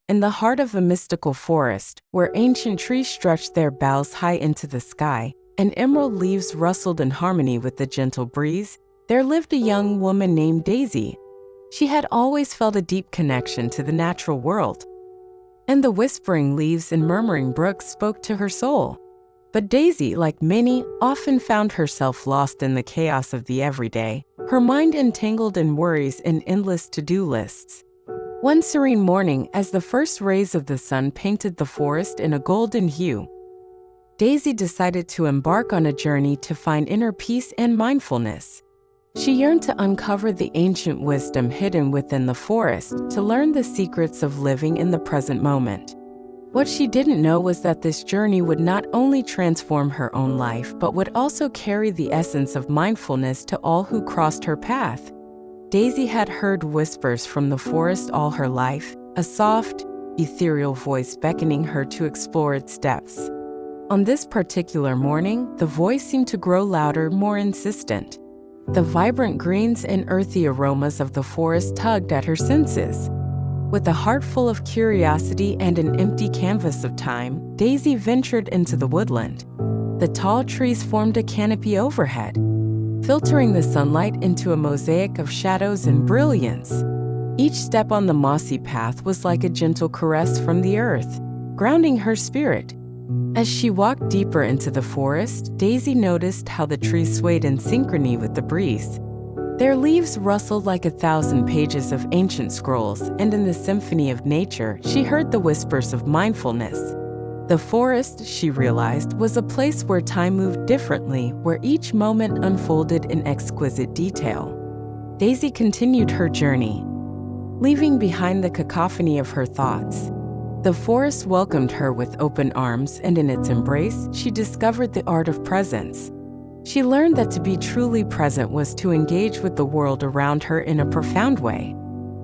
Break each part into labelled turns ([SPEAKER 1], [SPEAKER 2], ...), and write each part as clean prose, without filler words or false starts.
[SPEAKER 1] in the heart of a mystical forest, where ancient trees stretched their boughs high into the sky, and emerald leaves rustled in harmony with the gentle breeze, there lived a young woman named Daisy. She had always felt a deep connection to the natural world, and the whispering leaves and murmuring brooks spoke to her soul. But Daisy, like many, often found herself lost in the chaos of the everyday, her mind entangled in worries and endless to-do lists. One serene morning, as the first rays of the sun painted the forest in a golden hue, Daisy decided to embark on a journey to find inner peace and mindfulness. She yearned to uncover the ancient wisdom hidden within the forest, to learn the secrets of living in the present moment. What she didn't know was that this journey would not only transform her own life, but would also carry the essence of mindfulness to all who crossed her path. Daisy had heard whispers from the forest all her life, a soft, ethereal voice beckoning her to explore its depths. On this particular morning, the voice seemed to grow louder, more insistent. The vibrant greens and earthy aromas of the forest tugged at her senses. With a heart full of curiosity and an empty canvas of time, Daisy ventured into the woodland. The tall trees formed a canopy overhead, filtering the sunlight into a mosaic of shadows and brilliance. Each step on the mossy path was like a gentle caress from the earth, grounding her spirit. As she walked deeper into the forest, Daisy noticed how the trees swayed in synchrony with the breeze. Their leaves rustled like 1,000 pages of ancient scrolls, and in the symphony of nature, she heard the whispers of mindfulness. The forest, she realized, was a place where time moved differently, where each moment unfolded in exquisite detail. Daisy continued her journey, leaving behind the cacophony of her thoughts. The forest welcomed her with open arms, and in its embrace, she discovered the art of presence. She learned that to be truly present was to engage with the world around her in a profound way.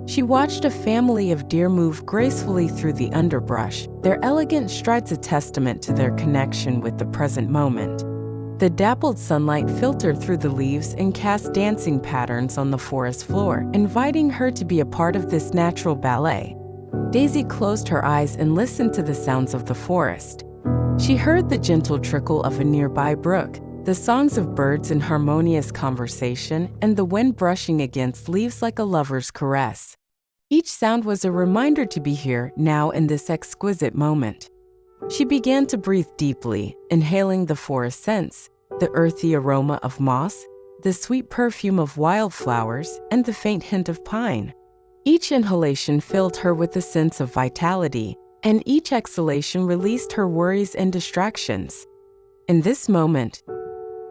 [SPEAKER 1] She watched a family of deer move gracefully through the underbrush, their elegant strides a testament to their connection with the present moment. The dappled sunlight filtered through the leaves and cast dancing patterns on the forest floor, inviting her to be a part of this natural ballet. Daisy closed her eyes and listened to the sounds of the forest. She heard the gentle trickle of a nearby brook, the songs of birds in harmonious conversation, and the wind brushing against leaves like a lover's caress. Each sound was a reminder to be here, now in this exquisite moment. She began to breathe deeply, inhaling the forest scents, the earthy aroma of moss, the sweet perfume of wildflowers, and the faint hint of pine. Each inhalation filled her with a sense of vitality, and each exhalation released her worries and distractions. In this moment,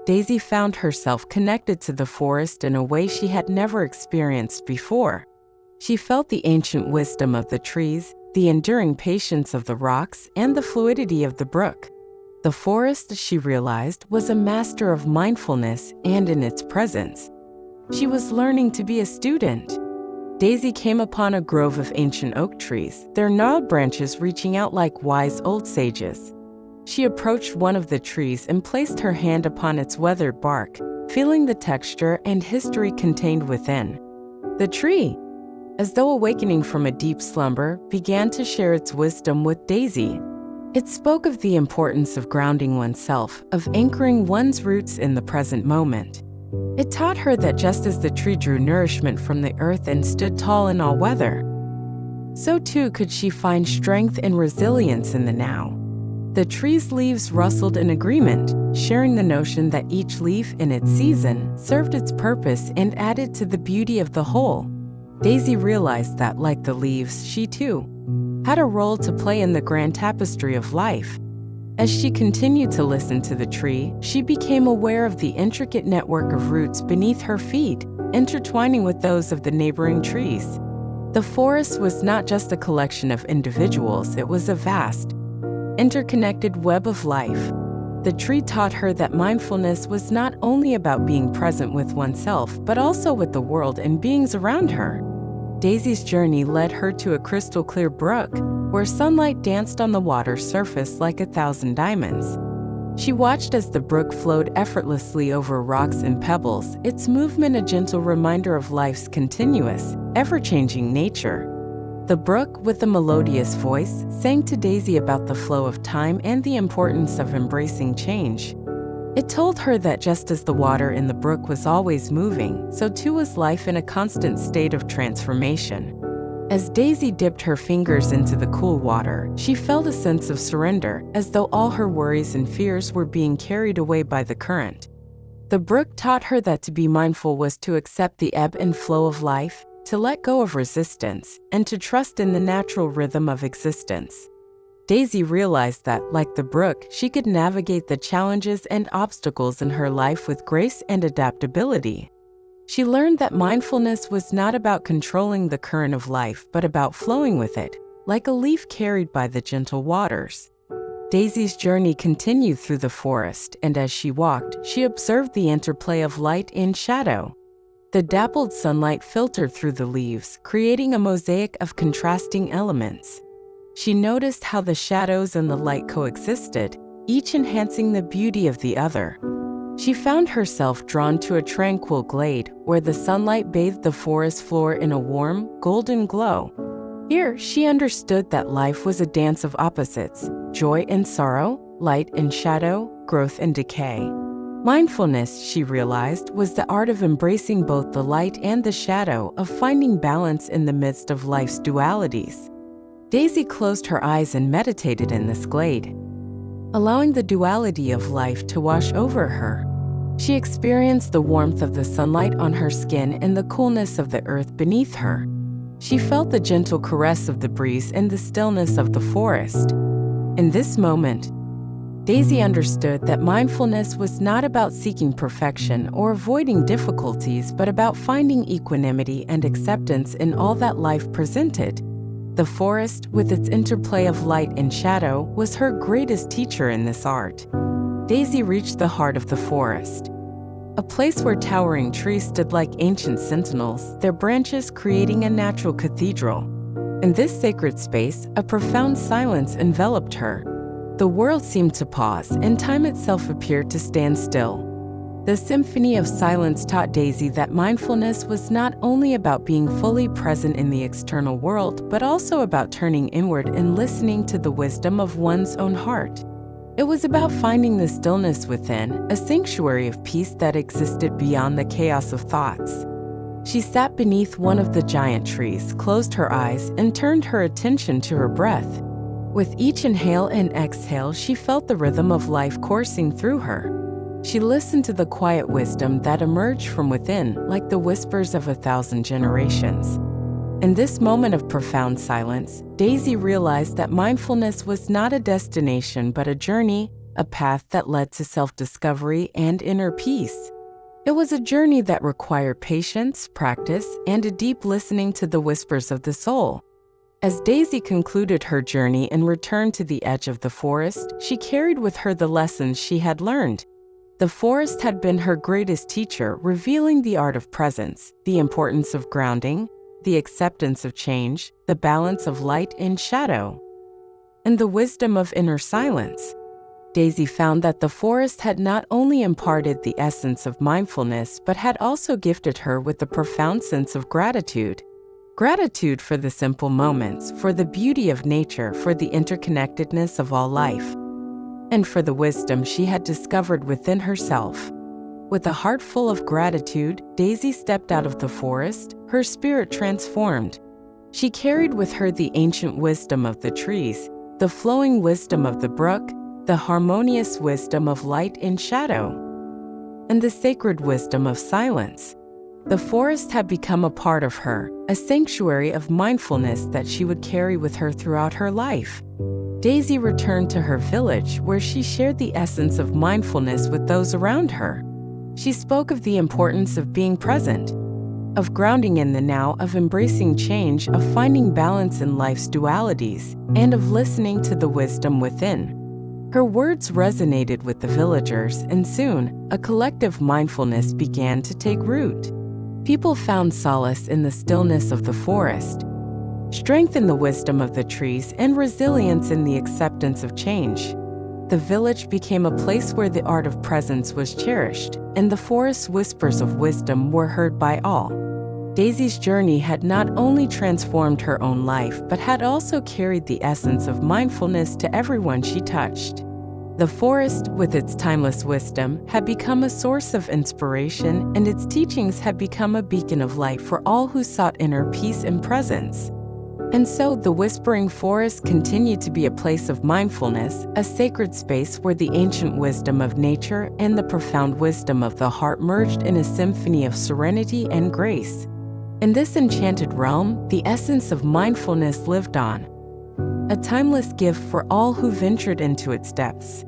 [SPEAKER 1] Daisy found herself connected to the forest in a way she had never experienced before. She felt the ancient wisdom of the trees, the enduring patience of the rocks, and the fluidity of the brook. The forest, she realized, was a master of mindfulness, and in its presence, she was learning to be a student. Daisy came upon a grove of ancient oak trees, their gnarled branches reaching out like wise old sages. She approached one of the trees and placed her hand upon its weathered bark, feeling the texture and history contained within. The tree, as though awakening from a deep slumber, began to share its wisdom with Daisy. It spoke of the importance of grounding oneself, of anchoring one's roots in the present moment. It taught her that just as the tree drew nourishment from the earth and stood tall in all weather, so too could she find strength and resilience in the now. The tree's leaves rustled in agreement, sharing the notion that each leaf in its season served its purpose and added to the beauty of the whole. Daisy realized that, like the leaves, she too had a role to play in the grand tapestry of life. As she continued to listen to the tree, she became aware of the intricate network of roots beneath her feet, intertwining with those of the neighboring trees. The forest was not just a collection of individuals, it was a vast, interconnected web of life. The tree taught her that mindfulness was not only about being present with oneself, but also with the world and beings around her. Daisy's journey led her to a crystal-clear brook, where sunlight danced on the water's surface like 1,000 diamonds. She watched as the brook flowed effortlessly over rocks and pebbles, its movement a gentle reminder of life's continuous, ever-changing nature. The brook, with a melodious voice, sang to Daisy about the flow of time and the importance of embracing change. It told her that just as the water in the brook was always moving, so too was life in a constant state of transformation. As Daisy dipped her fingers into the cool water, she felt a sense of surrender, as though all her worries and fears were being carried away by the current. The brook taught her that to be mindful was to accept the ebb and flow of life, to let go of resistance, and to trust in the natural rhythm of existence. Daisy realized that, like the brook, she could navigate the challenges and obstacles in her life with grace and adaptability. She learned that mindfulness was not about controlling the current of life, but about flowing with it, like a leaf carried by the gentle waters. Daisy's journey continued through the forest, and as she walked, she observed the interplay of light and shadow. The dappled sunlight filtered through the leaves, creating a mosaic of contrasting elements. She noticed how the shadows and the light coexisted, each enhancing the beauty of the other. She found herself drawn to a tranquil glade where the sunlight bathed the forest floor in a warm, golden glow. Here, she understood that life was a dance of opposites: joy and sorrow, light and shadow, growth and decay. Mindfulness, she realized, was the art of embracing both the light and the shadow, of finding balance in the midst of life's dualities. Daisy closed her eyes and meditated in this glade, allowing the duality of life to wash over her. She experienced the warmth of the sunlight on her skin and the coolness of the earth beneath her. She felt the gentle caress of the breeze and the stillness of the forest. In this moment, Daisy understood that mindfulness was not about seeking perfection or avoiding difficulties, but about finding equanimity and acceptance in all that life presented. The forest, with its interplay of light and shadow, was her greatest teacher in this art. Daisy reached the heart of the forest, a place where towering trees stood like ancient sentinels, their branches creating a natural cathedral. In this sacred space, a profound silence enveloped her. The world seemed to pause, and time itself appeared to stand still. The symphony of silence taught Daisy that mindfulness was not only about being fully present in the external world, but also about turning inward and listening to the wisdom of one's own heart. It was about finding the stillness within, a sanctuary of peace that existed beyond the chaos of thoughts. She sat beneath one of the giant trees, closed her eyes, and turned her attention to her breath. With each inhale and exhale, she felt the rhythm of life coursing through her. She listened to the quiet wisdom that emerged from within, like the whispers of 1,000 generations. In this moment of profound silence, Daisy realized that mindfulness was not a destination but a journey, a path that led to self-discovery and inner peace. It was a journey that required patience, practice, and a deep listening to the whispers of the soul. As Daisy concluded her journey and returned to the edge of the forest, she carried with her the lessons she had learned. The forest had been her greatest teacher, revealing the art of presence, the importance of grounding, the acceptance of change, the balance of light and shadow, and the wisdom of inner silence. Daisy found that the forest had not only imparted the essence of mindfulness, but had also gifted her with a profound sense of gratitude. Gratitude for the simple moments, for the beauty of nature, for the interconnectedness of all life, and for the wisdom she had discovered within herself. With a heart full of gratitude, Daisy stepped out of the forest, her spirit transformed. She carried with her the ancient wisdom of the trees, the flowing wisdom of the brook, the harmonious wisdom of light and shadow, and the sacred wisdom of silence. The forest had become a part of her, a sanctuary of mindfulness that she would carry with her throughout her life. Daisy returned to her village, where she shared the essence of mindfulness with those around her. She spoke of the importance of being present, of grounding in the now, of embracing change, of finding balance in life's dualities, and of listening to the wisdom within. Her words resonated with the villagers, and soon, a collective mindfulness began to take root. People found solace in the stillness of the forest, strength in the wisdom of the trees, and resilience in the acceptance of change. The village became a place where the art of presence was cherished, and the forest's whispers of wisdom were heard by all. Daisy's journey had not only transformed her own life, but had also carried the essence of mindfulness to everyone she touched. The forest, with its timeless wisdom, had become a source of inspiration, and its teachings had become a beacon of light for all who sought inner peace and presence. And so, the Whispering Forest continued to be a place of mindfulness, a sacred space where the ancient wisdom of nature and the profound wisdom of the heart merged in a symphony of serenity and grace. In this enchanted realm, the essence of mindfulness lived on, a timeless gift for all who ventured into its depths.